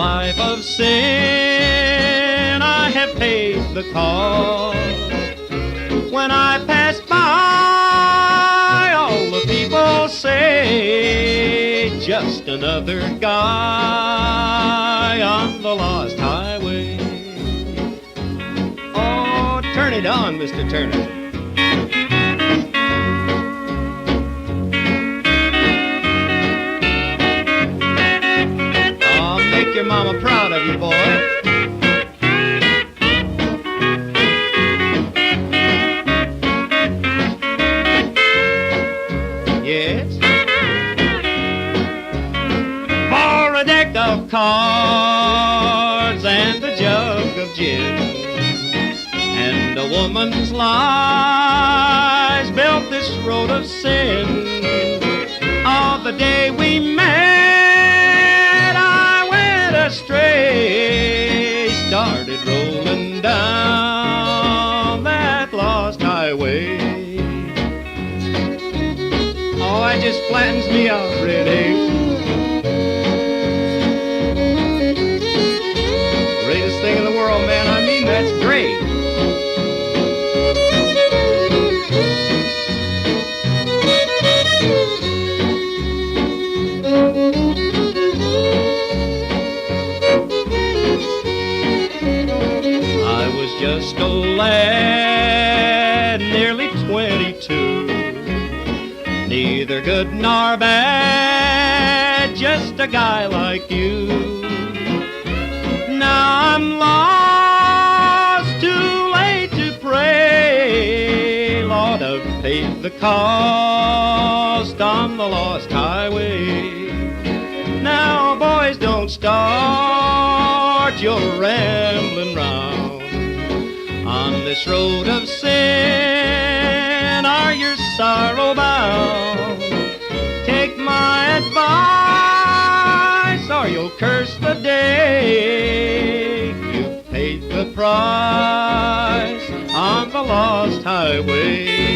life of sin, I have paid the cost. When I pass by, all the people say, just another guy on the lost highway. Oh, turn it on, Mr. Turner. Oh, make your mama proud of you, boy. Yes. For a deck of cards and a jug of gin and a woman's lies built this road of sin. Oh, the day we met, I went astray, started rolling down that lost highway. Oh, that just flattens me out, really. Greatest thing in the world, man. I mean, that's great. I was just a lad, nearly 22. Neither good nor bad, just a guy like you. Now I'm lost, too late to pray. Lord, I've paid the cost on the lost highway. Now, boys, don't start your rambling round on this road of sin. Are your sorrow bound? Take my advice, or you'll curse the day you paid the price on the lost highway.